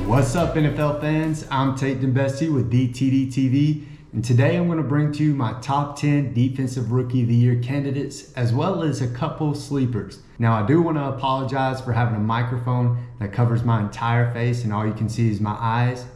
What's up, NFL fans? I'm Tate Dembesti with DTD TV, and today I'm going to bring to you my top 10 Defensive Rookie of the Year candidates, as well as a couple sleepers. Now, I do want to apologize for having a microphone that covers my entire face and all you can see is my eyes,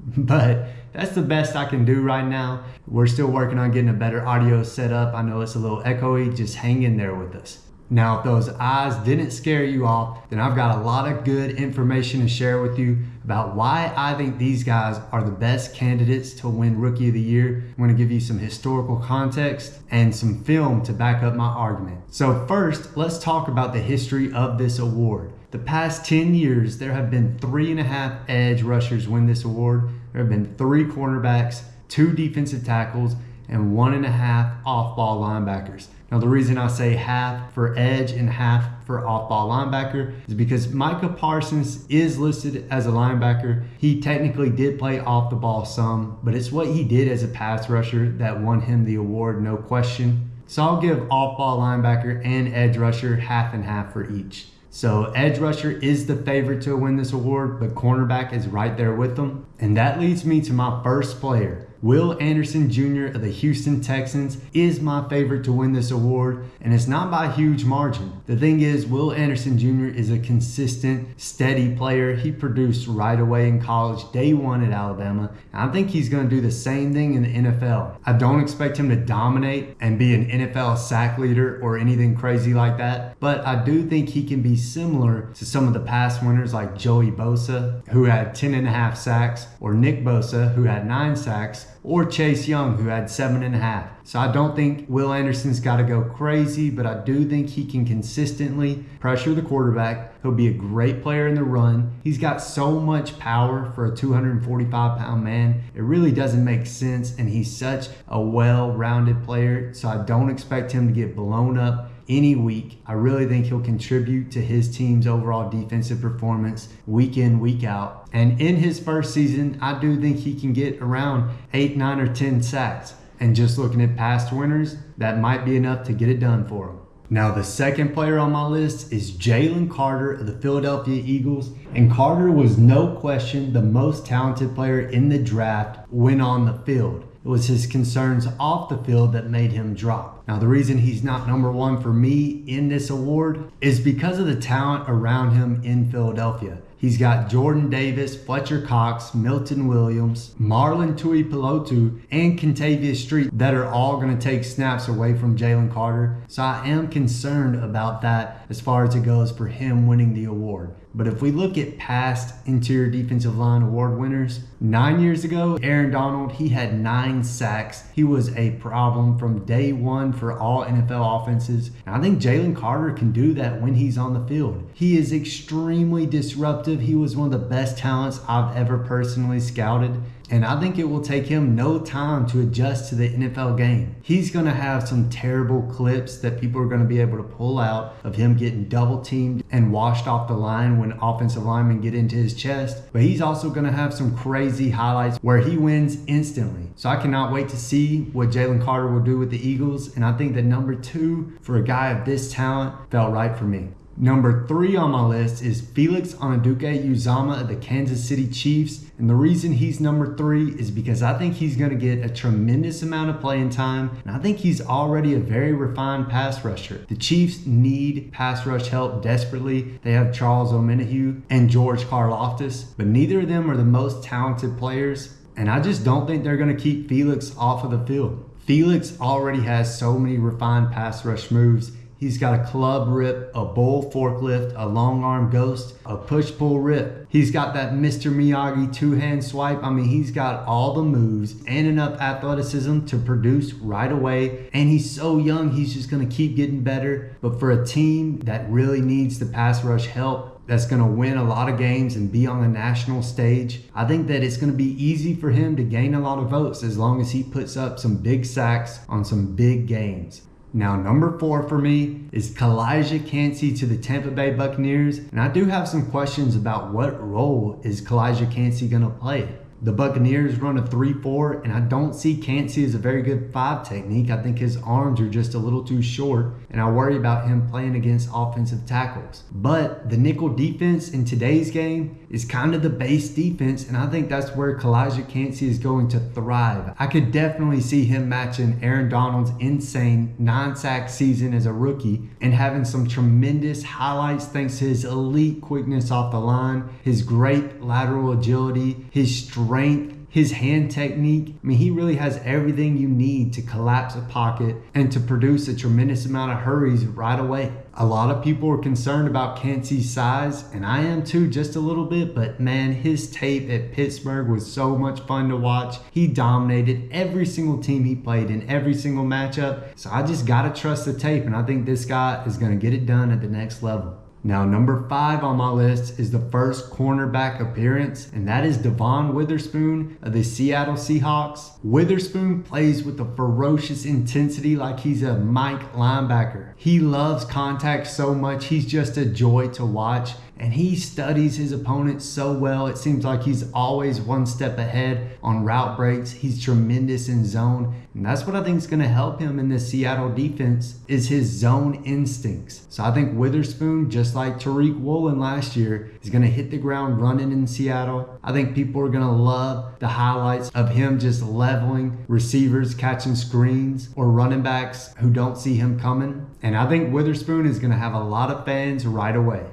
but that's the best I can do right now. We're still working on getting a better audio set up. I know it's a little echoey, just hang in there with us. Now, if those eyes didn't scare you off, then I've got a lot of good information to share with you about why I think these guys are the best candidates to win Rookie of the Year. I'm going to give you some historical context and some film to back up my argument. So first, let's talk about the history of this award. The past 10 years, there have been 3.5 edge rushers win this award. There have been 3 cornerbacks, 2 defensive tackles, and 1.5 off-ball linebackers. Now, the reason I say half for edge and half for off-ball linebacker is because Micah Parsons is listed as a linebacker. He technically did play off the ball some, but it's what he did as a pass rusher that won him the award, no question. So I'll give off-ball linebacker and edge rusher half and half for each. So edge rusher is the favorite to win this award, but cornerback is right there with them. And that leads me to my first player. Will Anderson Jr. of the Houston Texans is my favorite to win this award, and it's not by a huge margin. The thing is, Will Anderson Jr. is a consistent, steady player. He produced right away in college, day one at Alabama, and I think he's going to do the same thing in the NFL. I don't expect him to dominate and be an NFL sack leader or anything crazy like that, but I do think he can be similar to some of the past winners like Joey Bosa, who had 10.5 sacks, or Nick Bosa, who had 9 sacks, or Chase Young, who had 7.5. So I don't think Will Anderson's got to go crazy, but I do think he can consistently pressure the quarterback. He'll be a great player in the run. He's got so much power for a 245-pound man. It really doesn't make sense, and he's such a well-rounded player, so I don't expect him to get blown up any week. I really think he'll contribute to his team's overall defensive performance week in, week out. And in his first season, I do think he can get around 8, 9, or 10 sacks. And just looking at past winners, that might be enough to get it done for him. Now, the second player on my list is Jalen Carter of the Philadelphia Eagles. And Carter was no question the most talented player in the draft when on the field. It was his concerns off the field that made him drop. Now, the reason he's not number one for me in this award is because of the talent around him in Philadelphia. He's got Jordan Davis, Fletcher Cox, Milton Williams, Marlon Tuipulotu, and Kentavious Street that are all going to take snaps away from Jalen Carter. So I am concerned about that as far as it goes for him winning the award. But if we look at past interior defensive line award winners, 9 years ago, Aaron Donald, he had 9 sacks. He was a problem from day one for all NFL offenses. And I think Jalen Carter can do that when he's on the field. He is extremely disruptive. He was one of the best talents I've ever personally scouted. And I think it will take him no time to adjust to the NFL game. He's going to have some terrible clips that people are going to be able to pull out of him getting double teamed and washed off the line when offensive linemen get into his chest. But he's also going to have some crazy highlights where he wins instantly. So I cannot wait to see what Jalen Carter will do with the Eagles. And I think that number 2 for a guy of this talent felt right for me. Number 3 on my list is Felix Okafor of the Kansas City Chiefs. And the reason he's number 3 is because I think he's going to get a tremendous amount of playing time. And I think he's already a very refined pass rusher. The Chiefs need pass rush help desperately. They have Charles Omenihu and George Karlaftis, but neither of them are the most talented players. And I just don't think they're going to keep Felix off of the field. Felix already has so many refined pass rush moves. He's got a club rip, a bull forklift, a long arm ghost, a push-pull rip. He's got that Mr. Miyagi 2-hand swipe. I mean, he's got all the moves and enough athleticism to produce right away. And he's so young, he's just going to keep getting better. But for a team that really needs the pass rush help, that's going to win a lot of games and be on the national stage, I think that it's going to be easy for him to gain a lot of votes as long as he puts up some big sacks on some big games. Now, number 4 for me is Calijah Kancey to the Tampa Bay Buccaneers. And I do have some questions about what role is Calijah Kancey going to play. The Buccaneers run a 3-4, and I don't see Campbell as a very good 5 technique. I think his arms are just a little too short, and I worry about him playing against offensive tackles. But the nickel defense in today's game is kind of the base defense, and I think that's where Campbell is going to thrive. I could definitely see him matching Aaron Donald's insane 9-sack season as a rookie and having some tremendous highlights thanks to his elite quickness off the line, his great lateral agility, his strength, his hand technique. I mean, he really has everything you need to collapse a pocket and to produce a tremendous amount of hurries right away. A lot of people are concerned about Campbell's size, and I am too, just a little bit, but man, his tape at Pittsburgh was so much fun to watch. He dominated every single team he played in every single matchup, so I just gotta trust the tape, and I think this guy is gonna get it done at the next level. Now, number 5 on my list is the first cornerback appearance, and that is Devonte Witherspoon of the Seattle Seahawks. Witherspoon plays with a ferocious intensity like he's a Mike linebacker. He loves contact so much, he's just a joy to watch, and he studies his opponents so well. It seems like he's always one step ahead on route breaks. He's tremendous in zone, and that's what I think is going to help him in the Seattle defense is his zone instincts. So I think Witherspoon, just like Tariq Woolen last year, is going to hit the ground running in Seattle. I think people are going to love the highlights of him just leveling receivers, catching screens, or running backs who don't see him coming. And I think Witherspoon is going to have a lot of fans right away.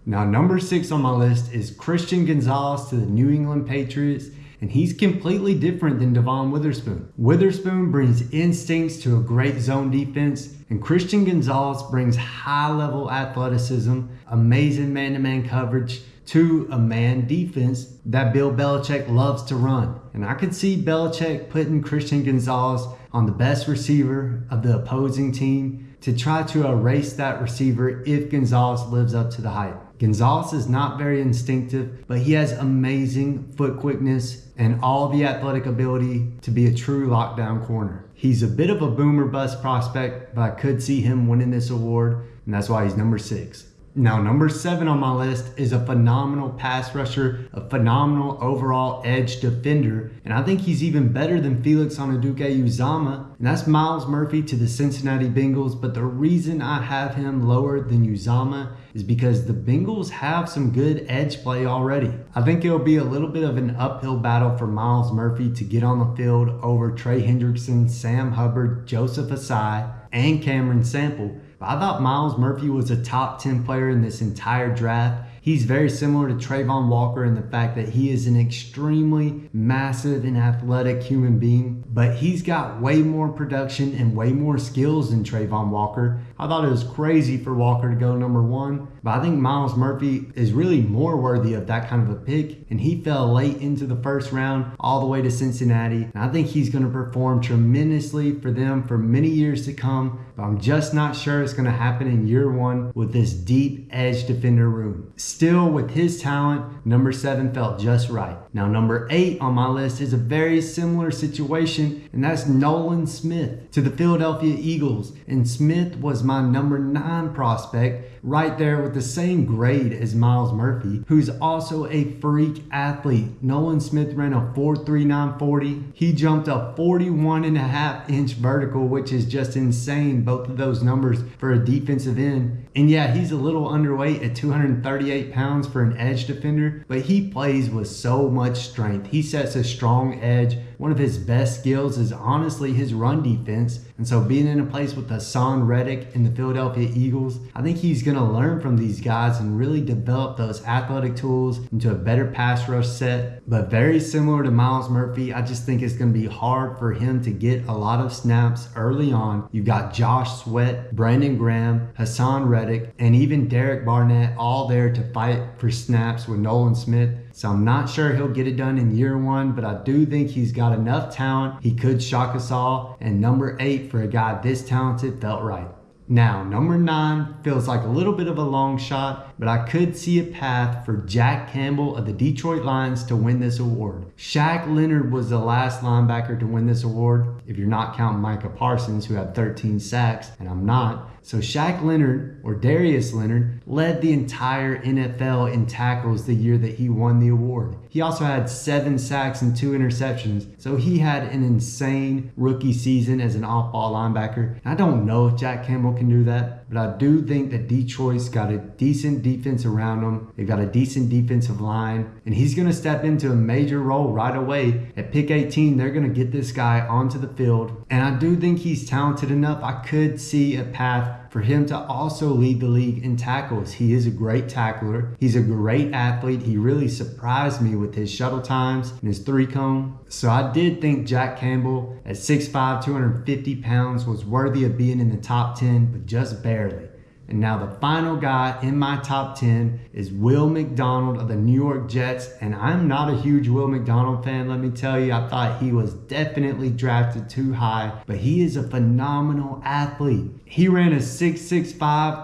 Now, number 6 on my list is Christian Gonzalez to the New England Patriots, and he's completely different than Devonte Witherspoon. Witherspoon brings instincts to a great zone defense, and Christian Gonzalez brings high-level athleticism, amazing man-to-man coverage to a man defense that Bill Belichick loves to run. And I could see Belichick putting Christian Gonzalez on the best receiver of the opposing team to try to erase that receiver if Gonzalez lives up to the hype. Gonzalez is not very instinctive, but he has amazing foot quickness and all the athletic ability to be a true lockdown corner. He's a bit of a boomer bust prospect, but I could see him winning this award, and that's why he's number 6. Now, number 7 on my list is a phenomenal pass rusher, a phenomenal overall edge defender, and I think he's even better than Felix Uzama, and that's Myles Murphy to the Cincinnati Bengals. But the reason I have him lower than Uzama is because the Bengals have some good edge play already. I think it'll be a little bit of an uphill battle for Myles Murphy to get on the field over Trey Hendrickson, Sam Hubbard, Joseph Asai, and Cameron Sample. But I thought Myles Murphy was a top 10 player in this entire draft. He's very similar to Trayvon Walker in the fact that he is an extremely massive and athletic human being, but he's got way more production and way more skills than Trayvon Walker. I thought it was crazy for Walker to go number 1, but I think Myles Murphy is really more worthy of that kind of a pick, and he fell late into the first round all the way to Cincinnati, and I think he's going to perform tremendously for them for many years to come, but I'm just not sure it's going to happen in year 1 with this deep edge defender room. Still, with his talent, number 7 felt just right. Now, number 8 on my list is a very similar situation, and that's Nolan Smith to the Philadelphia Eagles. And Smith was my number 9 prospect, right there with the same grade as Myles Murphy, who's also a freak athlete. Nolan Smith ran a 4.39 40. He jumped a 41.5-inch vertical, which is just insane, both of those numbers for a defensive end. And yeah, he's a little underweight at 238 pounds for an edge defender, but he plays with so much strength. He sets a strong edge. One of his best skills is honestly his run defense. And so being in a place with Hassan Reddick in the Philadelphia Eagles, I think he's going to learn from these guys and really develop those athletic tools into a better pass rush set. But very similar to Myles Murphy, I just think it's going to be hard for him to get a lot of snaps early on. You've got Josh Sweat, Brandon Graham, Hassan Reddick, and even Derek Barnett all there to fight for snaps with Nolan Smith. So I'm not sure he'll get it done in year 1, but I do think he's got enough talent. He could shock us all, and number 8 for a guy this talented felt right. Now, number 9 feels like a little bit of a long shot, but I could see a path for Jack Campbell of the Detroit Lions to win this award. Shaq Leonard was the last linebacker to win this award, if you're not counting Micah Parsons, who had 13 sacks, and I'm not. So Shaq Leonard, or Darius Leonard, led the entire NFL in tackles the year that he won the award. He also had 7 sacks and 2 interceptions, so he had an insane rookie season as an off-ball linebacker. And I don't know if Jack Campbell can do that, but I do think that Detroit's got a decent defense around him. They've got a decent defensive line, and he's going to step into a major role right away. At pick 18, they're going to get this guy onto the field, and I do think he's talented enough. I could see a path for him to also lead the league in tackles. He is a great tackler. He's a great athlete. He really surprised me with his shuttle times and his 3-cone. So I did think Jack Campbell at 6'5", 250 pounds was worthy of being in the top 10, but just barely. And now the final guy in my top 10 is Will McDonald of the New York Jets. And I'm not a huge Will McDonald fan, let me tell you. I thought he was definitely drafted too high, but he is a phenomenal athlete. He ran a 6'6",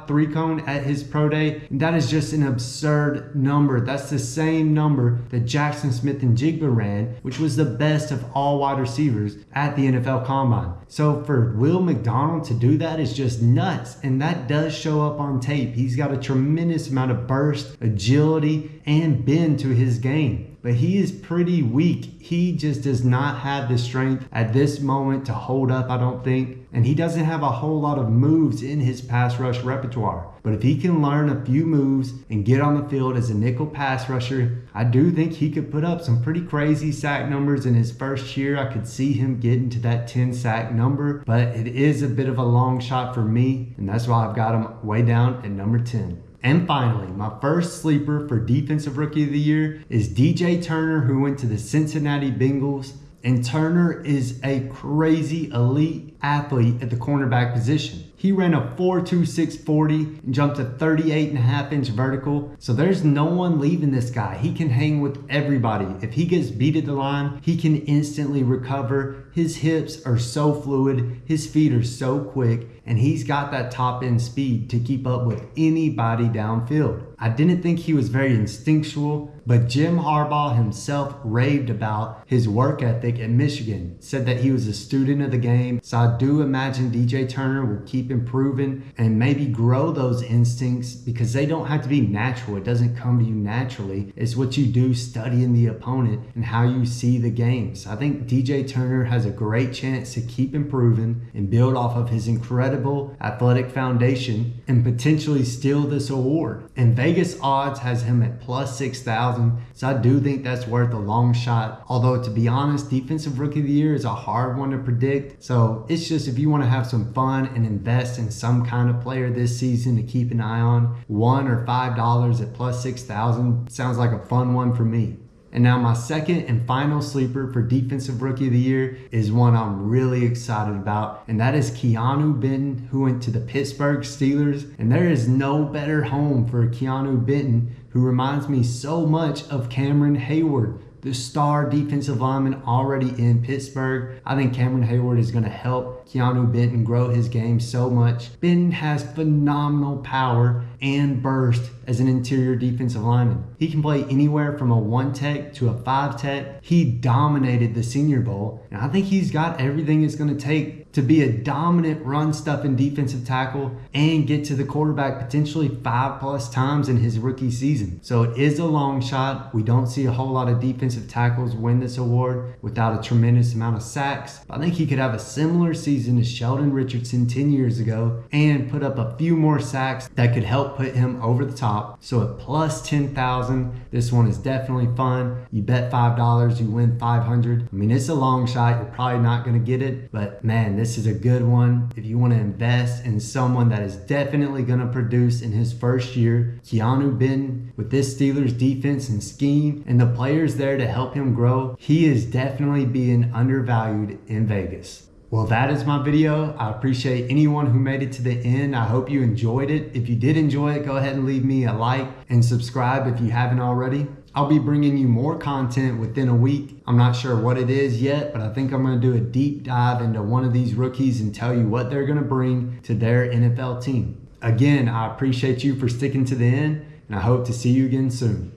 3-cone at his pro day, and that is just an absurd number. That's the same number that Jackson Smith-Njigba ran, which was the best of all wide receivers at the NFL Combine. So for Will McDonald to do that is just nuts, and that does show up on tape. He's got a tremendous amount of burst, agility, and bend to his game. But he is pretty weak. He just does not have the strength at this moment to hold up, I don't think. And he doesn't have a whole lot of moves in his pass rush repertoire. But if he can learn a few moves and get on the field as a nickel pass rusher, I do think he could put up some pretty crazy sack numbers in his first year. I could see him getting to that 10 sack number, but it is a bit of a long shot for me, and that's why I've got him way down at number 10. And finally, my first sleeper for Defensive Rookie of the Year is DJ Turner, who went to the Cincinnati Bengals. And Turner is a crazy elite athlete at the cornerback position. He ran a 4.26 40 and jumped a 38.5-inch vertical. So there's no one leaving this guy. He can hang with everybody. If he gets beat at the line, he can instantly recover. His hips are so fluid. His feet are so quick. And he's got that top end speed to keep up with anybody downfield. I didn't think he was very instinctual, but Jim Harbaugh himself raved about his work ethic at Michigan, said that he was a student of the game. So I do imagine DJ Turner will keep improving and maybe grow those instincts, because they don't have to be natural. It doesn't come to you naturally. It's what you do studying the opponent and how you see the game. So I think DJ Turner has a great chance to keep improving and build off of his incredible athletic foundation and potentially steal this award. And Vegas odds has him at plus 6,000, so I do think that's worth a long shot. Although, to be honest, Defensive Rookie of the Year is a hard one to predict. So it's just, if you want to have some fun and invest in some kind of player this season to keep an eye on, $1 or $5 at plus 6,000 sounds like a fun one for me. And now my second and final sleeper for Defensive Rookie of the Year is one I'm really excited about, and that is Keanu Benton, who went to the Pittsburgh Steelers. And there is no better home for Keanu Benton, who reminds me so much of Cameron Hayward, the star defensive lineman already in Pittsburgh. I think Cameron Hayward is going to help Keanu Benton grow his game so much. Benton has phenomenal power and burst as an interior defensive lineman. He can play anywhere from a 1-tech to a 5-tech. He dominated the Senior Bowl, and I think he's got everything it's going to take to be a dominant run-stuffing defensive tackle and get to the quarterback potentially 5+ times in his rookie season. So it is a long shot. We don't see a whole lot of defensive tackles win this award without a tremendous amount of sacks. But I think he could have a similar season as Sheldon Richardson 10 years ago and put up a few more sacks that could help put him over the top. So at plus 10,000, this one is definitely fun. You bet $5, you win 500. I mean, it's a long shot. You're probably not going to get it, but man, this is a good one if you want to invest in someone that is definitely going to produce in his first year. Keanu Benton, with this Steelers defense and scheme and the players there to help him grow, he is definitely being undervalued in Vegas. Well, that is my video. I appreciate anyone who made it to the end. I hope you enjoyed it. If you did enjoy it, go ahead and leave me a like and subscribe if you haven't already. I'll be bringing you more content within a week. I'm not sure what it is yet, but I think I'm going to do a deep dive into one of these rookies and tell you what they're going to bring to their NFL team. Again, I appreciate you for sticking to the end, and I hope to see you again soon.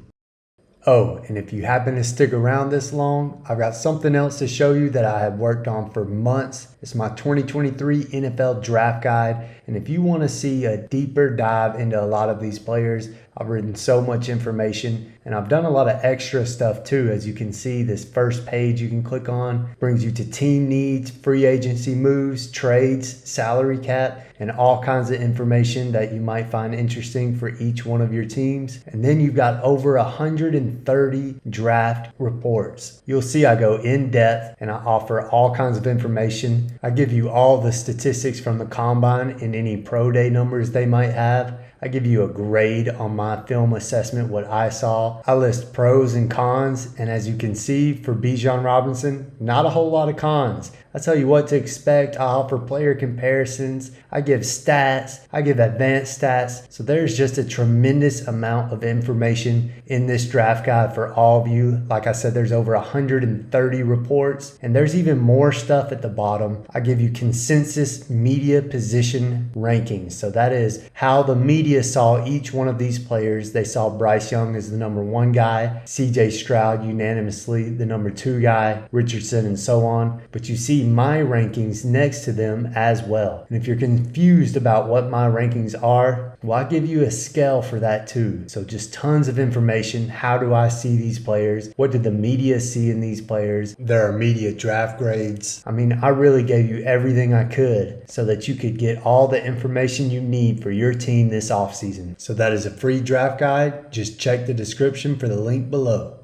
Oh, and if you happen to stick around this long, I've got something else to show you that I have worked on for months, It's my 2023 NFL Draft Guide. And if you want to see a deeper dive into a lot of these players, I've written so much information and I've done a lot of extra stuff too. As you can see, this first page you can click on brings you to team needs, free agency moves, trades, salary cap, and all kinds of information that you might find interesting for each one of your teams. And then you've got over 130 draft reports. You'll see I go in depth and I offer all kinds of information. I give you all the statistics from the combine and any pro day numbers they might have. I give you a grade on my film assessment, what I saw. I list pros and cons, and as you can see for Bijan Robinson, not a whole lot of cons. I tell you what to expect. I offer player comparisons. I give stats. I give advanced stats. So there's just a tremendous amount of information in this draft guide for all of you. Like I said, there's over 130 reports, and there's even more stuff at the bottom. I give you consensus media position rankings. So that is how the media saw each one of these players. They saw Bryce Young as the number 1 guy, CJ Stroud unanimously the number 2 guy, Richardson, and so on. But you see my rankings next to them as well. And if you're confused about what my rankings are, well, I give you a scale for that too. So just tons of information. How do I see these players? What did the media see in these players? There are media draft grades. I mean, I really gave you everything I could so that you could get all the information you need for your team this offseason. So that is a free draft guide. Just check the description for the link below.